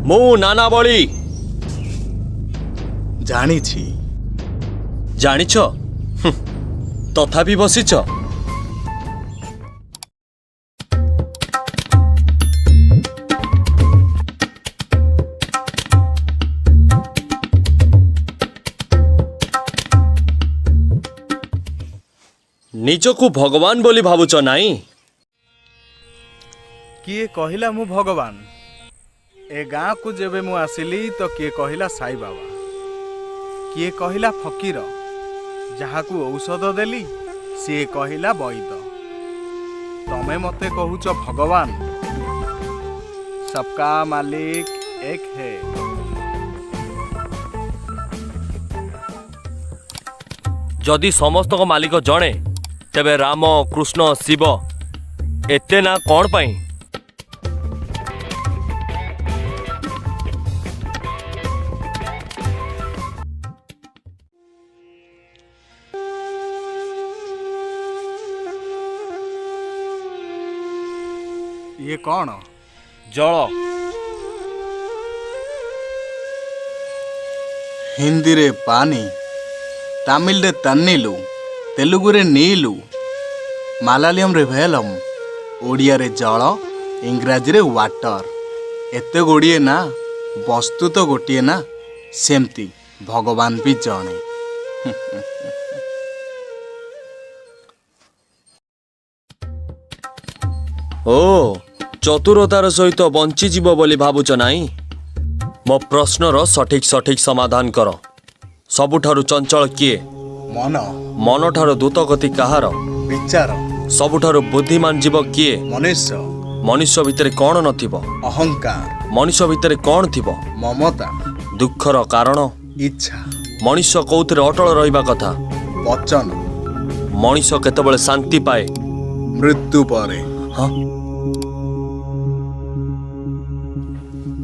ମୁଁ ନାନା ବଳି। ଜାଣିଛି। ଜାଣିଛ? ତଥାପି ବସିଛ। ନିଜକୁ ଭଗବାନ ବୋଲି ଭାବୁଛ ନାଇଁ? କିଏ କହିଲା ମୁଁ ଭଗବାନ? ଏ ଗାଁକୁ ଯେବେ ମୁଁ ଆସିଲି ତ କିଏ କହିଲା ସାଇ ବାବା, କିଏ କହିଲା ଫକୀର, ଯାହାକୁ ଔଷଧ ଦେଲି ସିଏ କହିଲା ବୈଦ। ତମେ ମତେ କହୁଛ ଭଗବାନ? ସବକା ମାଲିକ ଏକ ହେ। ଯଦି ସମସ୍ତଙ୍କ ମାଲିକ ଜଣେ, ତେବେ ରାମ, କୃଷ୍ଣ, ଶିବ ଏତେ ନା କ'ଣ ପାଇଁ? ଇଏ କ'ଣ? ଜଳ। ହିନ୍ଦୀରେ ପାନି, ତାମିଲରେ ତନ୍ନିଲୁ, ତେଲୁଗୁରେ ନୀଲୁ, ମାଲାୟାଲମରେ ଭେଲମ୍, ଓଡ଼ିଆରେ ଜଳ, ଇଂରାଜୀରେ ୱାଟର। ଏତେ ଗୁଡ଼ିଏ ନା, ବସ୍ତୁ ତ ଗୋଟିଏ ନା। ସେମିତି ଭଗବାନ ବି ଜଣେ। ଓ ଚତୁରତାର ସହିତ ବଞ୍ଚିଯିବ ବୋଲି ଭାବୁଛ ନାଇଁ? ମୋ ପ୍ରଶ୍ନର ସଠିକ ସମାଧାନ କର। ସବୁଠାରୁ ଚଞ୍ଚଳ କିଏ? ମନ। ମନଠାରୁ ଦ୍ରୁତଗତି କାହାର? ବିଚାର। ସବୁଠାରୁ ବୁଦ୍ଧିମାନ ଜୀବ କିଏ? ମନୁଷ୍ୟ। ମଣିଷ ଭିତରେ କ'ଣ ନଥିବ? ଅହଙ୍କାର। ମଣିଷ ଭିତରେ କ'ଣ ଥିବ? ମମତା। ଦୁଃଖର କାରଣ? ଇଚ୍ଛା। ମଣିଷ କୋଉଥିରେ ଅଟଳ ରହିବା କଥା? ବଚନ। ମଣିଷ କେତେବେଳେ ଶାନ୍ତି ପାଏ? ମୃତ୍ୟୁ ପରେ। ହଁ?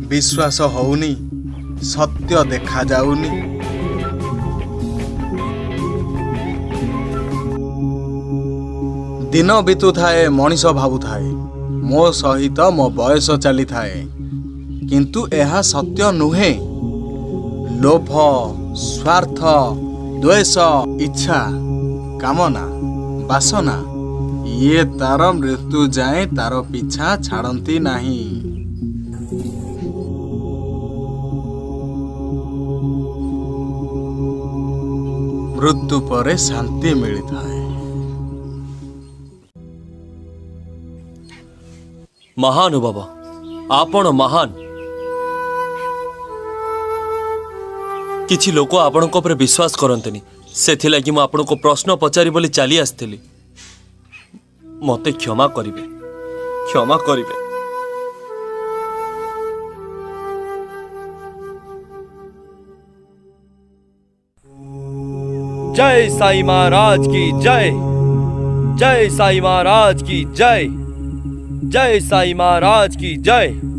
ବିଶ୍ୱାସ ହଉନି, ସତ୍ୟ ଦେଖାଯାଉନି। ଦିନ ବିତୁଥାଏ, ମଣିଷ ଭାବୁଥାଏ ମୋ ସହିତ ମୋ ବୟସ ଚାଲିଥାଏ, କିନ୍ତୁ ଏହା ସତ୍ୟ ନୁହେଁ। ଲୋଭ, ସ୍ୱାର୍ଥ, ଦ୍ୱେଷ, ଇଚ୍ଛା, କାମନା, ବାସନା ଇଏ ତାର ମୃତ୍ୟୁ ଯାଏଁ ତାର ପିଛା ଛାଡ଼ନ୍ତି ନାହିଁ। ମୃତ୍ୟୁ ପରେ ଶାନ୍ତି ମିଳିଥାଏ। ମହାନୁଭବ, ଆପଣ ମହାନ। କିଛି ଲୋକ ଆପଣଙ୍କ ଉପରେ ବିଶ୍ୱାସ କରନ୍ତିନି, ସେଥିଲାଗି ମୁଁ ଆପଣଙ୍କୁ ପ୍ରଶ୍ନ ପଚାରି ବୋଲି ଚାଲି ଆସିଥିଲି। ମୋତେ କ୍ଷମା କରିବେ, କ୍ଷମା କରିବେ। जय साई महाराज की जय। जय साई महाराज की जय। जय साई महाराज की जय।